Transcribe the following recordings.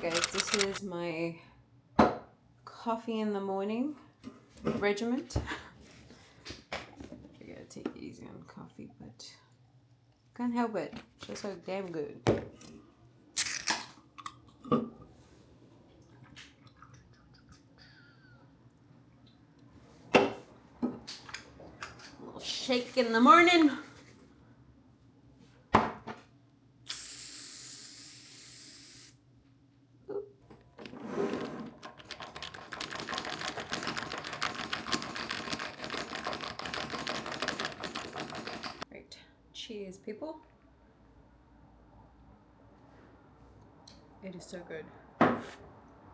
guys, this is my coffee in the morning regiment. I gotta take it easy on coffee, but can't help it. Tastes so damn good. A little shake in the morning. Cheers, people. It is so good.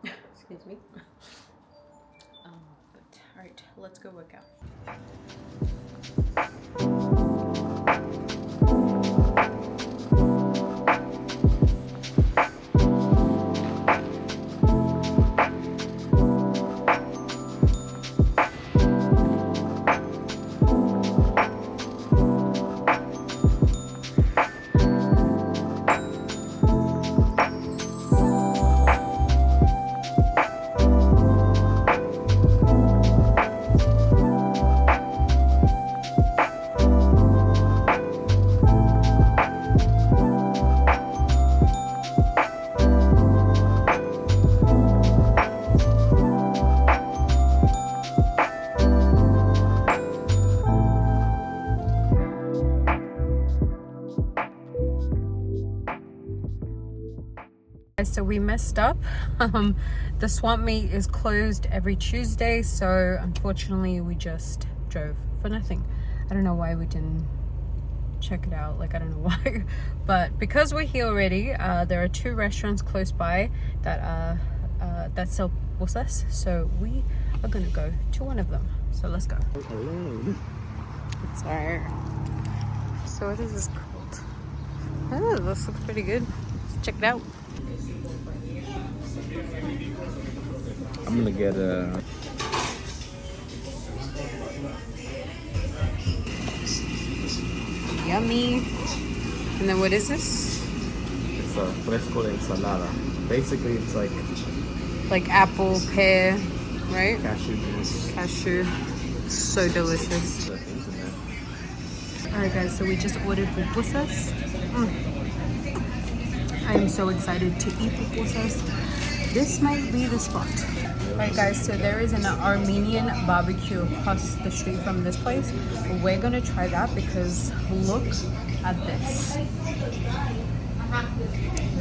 Excuse me. But all right, let's go work out. So we messed up. The swamp meet is closed every Tuesday, so unfortunately we just drove for nothing. I don't know why we didn't check it out, like I don't know why, but because we're here already, there are 2 restaurants close by that sell pupusas, so we are gonna go to one of them. So let's go. Hello. It's our, so what is this called? Oh, this looks pretty good. Let's check it out. I'm gonna get a yummy. And then what is this? It's a fresco de ensalada. Basically, it's like apple, pear, right? cashew juice. Cashew. So delicious. Alright guys, so we just ordered pupusas. I am so excited to eat pupusas. This might be the spot. Alright guys, so there is an Armenian barbecue across the street from this place. We're gonna try that because look at this.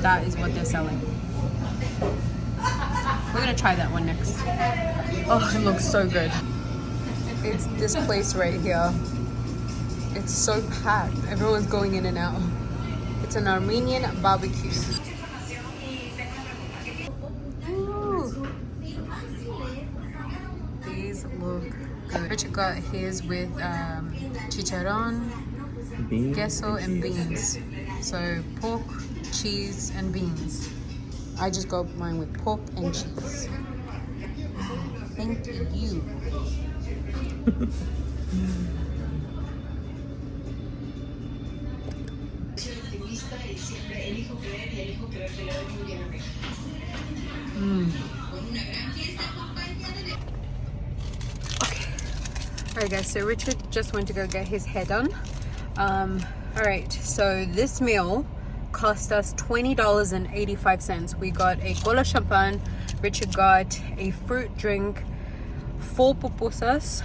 That is what they're selling. We're gonna try that one next. Oh, it looks so good. It's this place right here. It's so packed. Everyone's going in and out. It's an Armenian barbecue. Ooh. These look good. Richard got his with chicharron, queso, and beans. So pork, cheese, and beans. I just got mine with pork and cheese. Thank you. Okay. Alright guys, so Richard just went to go get his hair done. Alright, so this meal cost us $20.85. We got a cola champagne, Richard got a fruit drink, 4 pupusas,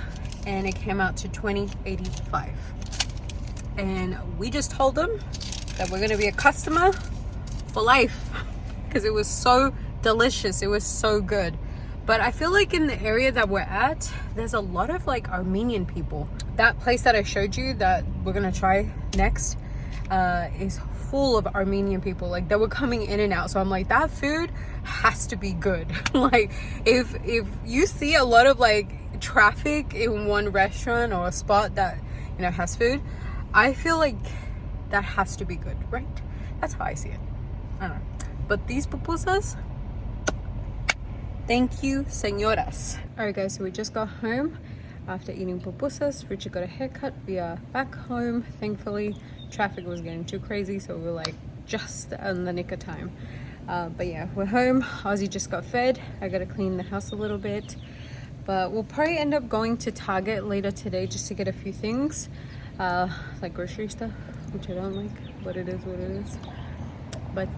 and it came out to $20.85. And we just told them that we're gonna be a customer for life because it was so delicious. It was so good. But I feel like in the area that we're at, there's a lot of like Armenian people. That place that I showed you that we're gonna try next is full of Armenian people. Like they were coming in and out, so I'm like, that food has to be good. Like if you see a lot of like traffic in one restaurant or a spot that, you know, has food, I feel like that has to be good, right? That's how I see it. I don't know. But these pupusas, thank you, señoras. Alright guys, so we just got home after eating pupusas. Richard got a haircut. We are back home, thankfully. Traffic was getting too crazy, so we were like just in the nick of time. But yeah, we're home. Ozzy just got fed. I gotta clean the house a little bit, but we'll probably end up going to Target later today just to get a few things, like grocery stuff, which I don't like, but it is what it is. But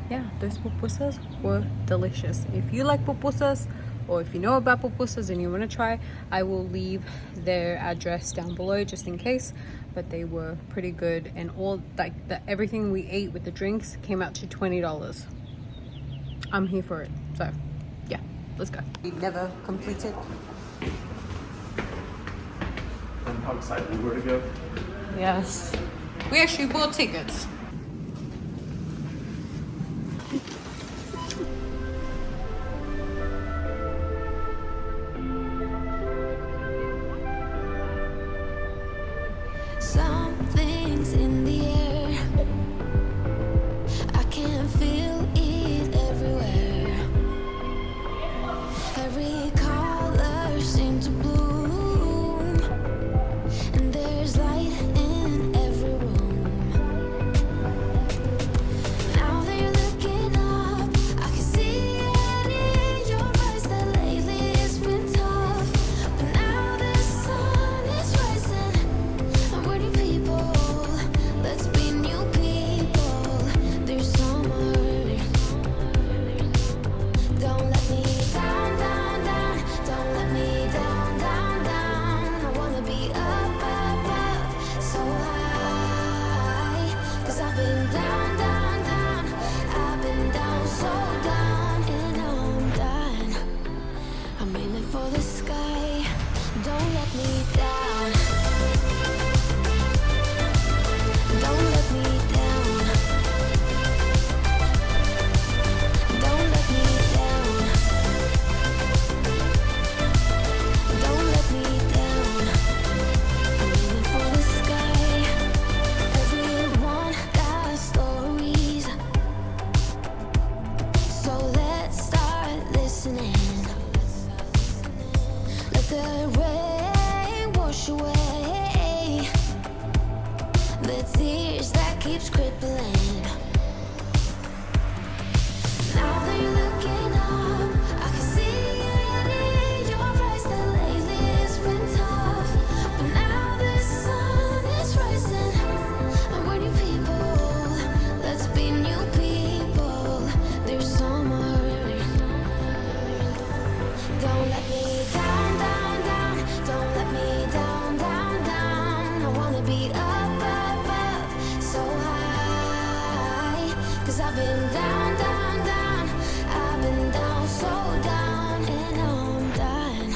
yeah, those pupusas were delicious. If you like pupusas, or if you know about pupusas and you want to try, I will leave their address down below just in case. But they were pretty good, and all like everything we ate with the drinks came out to $20. I'm here for it. So yeah, let's go. We never completed. And how excited we were to go. Yes, we actually bought tickets. Something's in the air. I can feel it everywhere. Every color seems to bloom, and there's light in every room. Now that you're looking up, I can see it in your eyes that lately it's been tough. But now the sun is rising. I'm waiting people, let's be new people. There's summer. Don't let me down, down, down. Don't let me down, down, down. I wanna be up, up, up, so high. 'Cause I've been down, down, down. I've been down, so down, and I'm done. I'm aiming for the sky. Don't let me down. Don't let me down. Don't let me down. Don't let me down. I'm aiming for the sky. Everyone got stories, so let's start listening. Let the rain wash away the tears that keeps crippling. Now that you're looking up, I can see it in your eyes that lately it's been tough. But now the sun is rising. I'm waiting people, let's be new people. There's summer. Don't let me down, down, down. Don't let me down, down, down. I wanna be up, up, up, so high. 'Cause I've been down, down, down. I've been down, so down, and I'm done.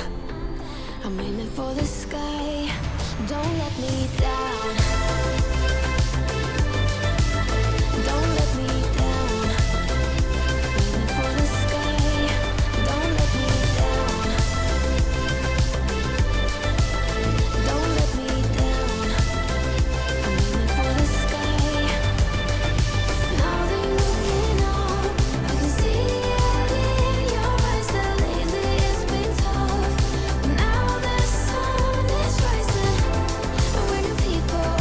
I'm aiming for the sky. Don't let me down. Don't let me down. Aiming for the sky. Don't let me down. Don't let me down. I'm aiming for the sky. Now that you're looking up, I can see it in your eyes that lately it's been tough. But now the sun is rising. And we're new people.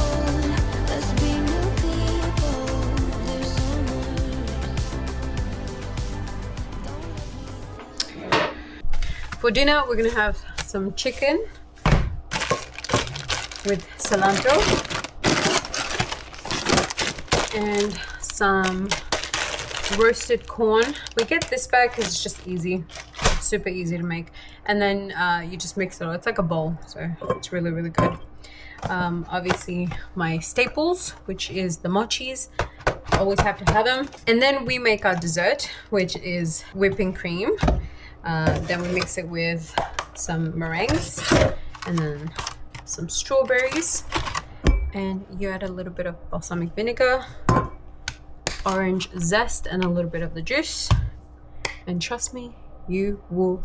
Let's be new people. There's summer. Don't let me down. For dinner, we're gonna have some chicken with cilantro and some roasted corn. We get this bag because it's just easy, super easy to make. And then you just mix it all. It's like a bowl, so it's really, really good. Obviously, my staples, which is the mochis. Always have to have them. And then we make our dessert, which is whipping cream. Then we mix it with some meringues and then some strawberries, and you add a little bit of balsamic vinegar, orange zest, and a little bit of the juice. And trust me, you will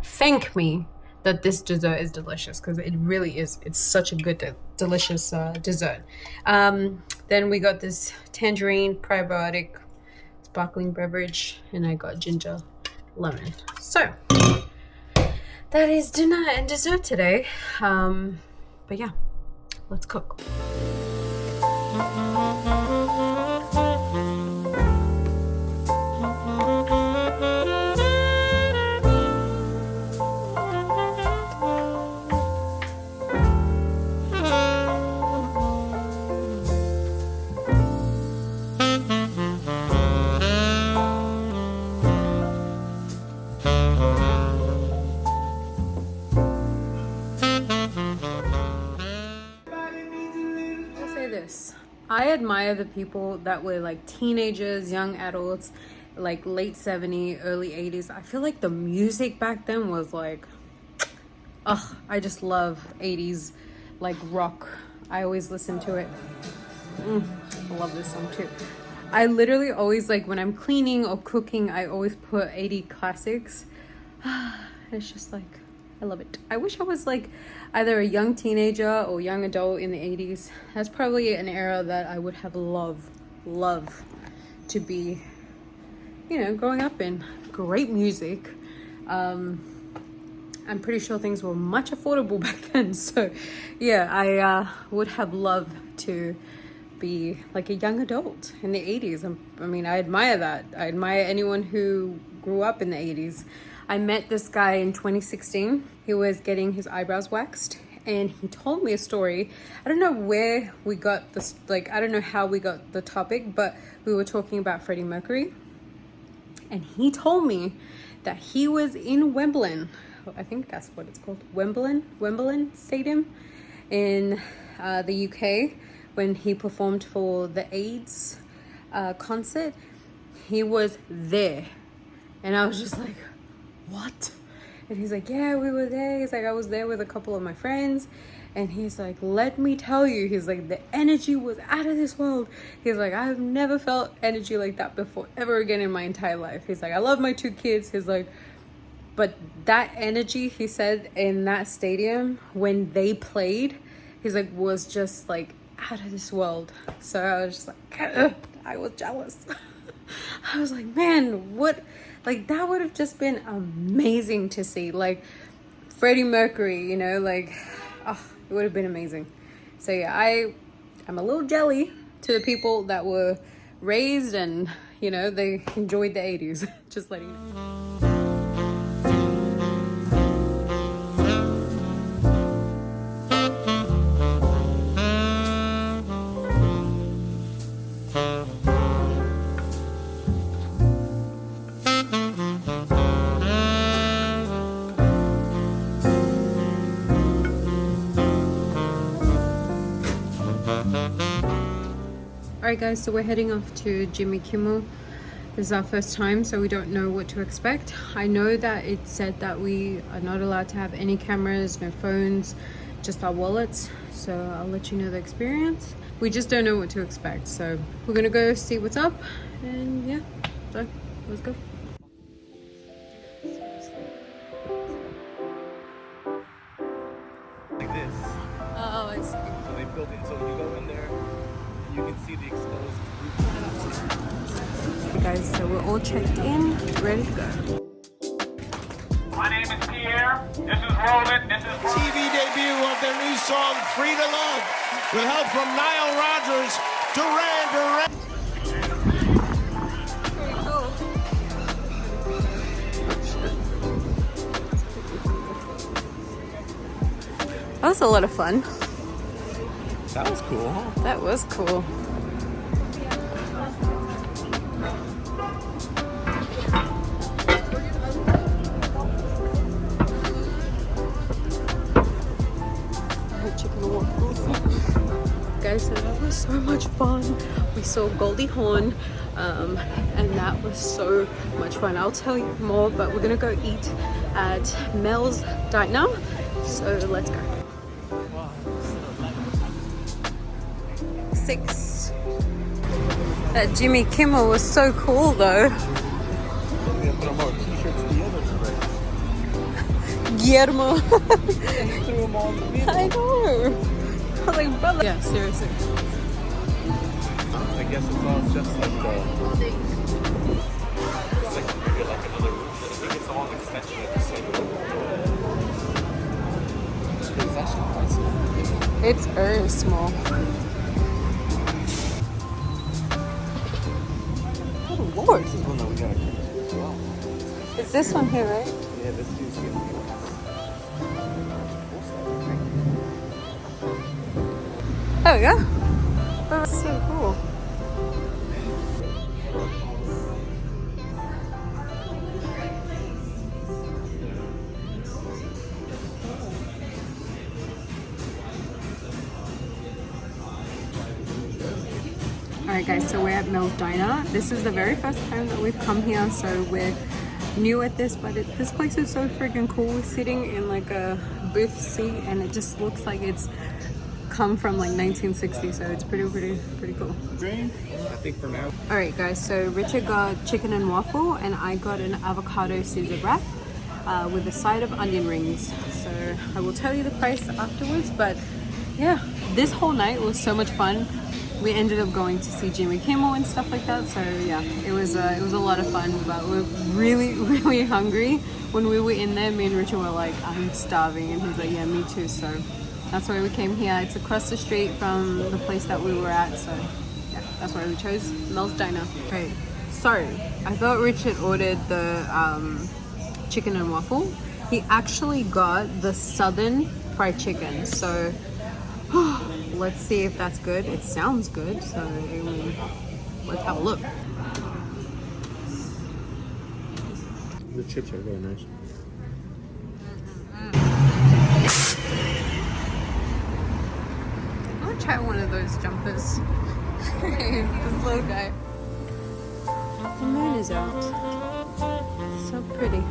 thank me that this dessert is delicious, because it really is. It's such a good delicious dessert. Then we got this tangerine probiotic sparkling beverage, and I got ginger lemon. So that is dinner and dessert today. But yeah, let's cook. I admire the people that were like teenagers, young adults, like late 70s, early 80s. I feel like the music back then was like, oh, I just love 80s like rock. I always listen to it. I love this song too. I literally always, like, when I'm cleaning or cooking, I always put 80 classics. It's just like, I love it. I wish I was like either a young teenager or young adult in the 80s. That's probably an era that I would have loved to be, you know, growing up in. Great music. I'm pretty sure things were much affordable back then. So yeah, I would have loved to be like a young adult in the 80s. I mean, I admire that. I admire anyone who grew up in the 80s. I met this guy in 2016. He was getting his eyebrows waxed and he told me a story. I don't know where we got this, like, I don't know how we got the topic, but we were talking about Freddie Mercury. And he told me that he was in Wembley. I think that's what it's called. Wembley Stadium in the UK. When he performed for the AIDS concert, he was there. And I was just like, what? And he's like, yeah, we were there. He's like, I was there with a couple of my friends. And he's like, let me tell you, he's like, the energy was out of this world. He's like, I've never felt energy like that before, ever again in my entire life. He's like, I love my 2 kids. He's like, but that energy, he said, in that stadium, when they played, he's like, was just like, out of this world. So I was just like, I was jealous. I was like, man, what, like, that would have just been amazing to see, like Freddie Mercury, you know, like, oh, it would have been amazing. So yeah, I'm a little jelly to the people that were raised and, you know, they enjoyed the 80s. Just letting you know. Alright guys, so we're heading off to Jimmy Kimmel. This is our first time, so we don't know what to expect. I know that it said that we are not allowed to have any cameras, no phones, just our wallets. So I'll let you know the experience. We just don't know what to expect. So we're gonna go see what's up and yeah, so let's go. Like this. Oh, I see. So they built it so you go in there and you can see the exposed roof. Hey guys, so we're all checked in, ready to go. My name is Pierre. This is Roland. This is TV debut of their new song, Free to Love, with help from Nile Rodgers, Duran. Very cool. That was a lot of fun. That was cool, huh? That was cool. Chicken waffles. Guys, so that was so much fun. We saw Goldie Hawn, and that was so much fun. I'll tell you more, but we're gonna go eat at Mel's Diner. So let's go. 6. That Jimmy Kimmel was so cool though. Guillermo. I know. I was like, brother. Yeah, seriously. I guess it's all just like it's like maybe like another roof. I think it's all an extension of the same roof. It's actually quite small. It's very small. Oh Lord. This is one that we gotta come to as well. It's this one here, right? Yeah, this dude's gonna be Oh yeah. That's so cool. Alright guys, so we're at Mel's Diner. This is the very first time that we've come here, so we're new at this, but this place is so freaking cool. We're sitting in like a booth seat and it just looks like it's come from like 1960, so it's pretty cool. I think for now. Alright guys, so Richard got chicken and waffle and I got an avocado Caesar wrap with a side of onion rings. So I will tell you the price afterwards, but yeah, this whole night was so much fun. We ended up going to see Jimmy Kimmel and stuff like that, so yeah, it was a lot of fun, but we're really hungry. When we were in there, me and Richard were like, I'm starving, and he's like, yeah, me too, so that's why we came here. It's across the street from the place that we were at, so yeah, that's why we chose Mel's Diner. Okay, so I thought Richard ordered the chicken and waffle. He actually got the southern fried chicken, so let's see if that's good. It sounds good, so let's have a look. The chips are very nice. I'm gonna try one of those jumpers. This little guy. The moon is out. So pretty.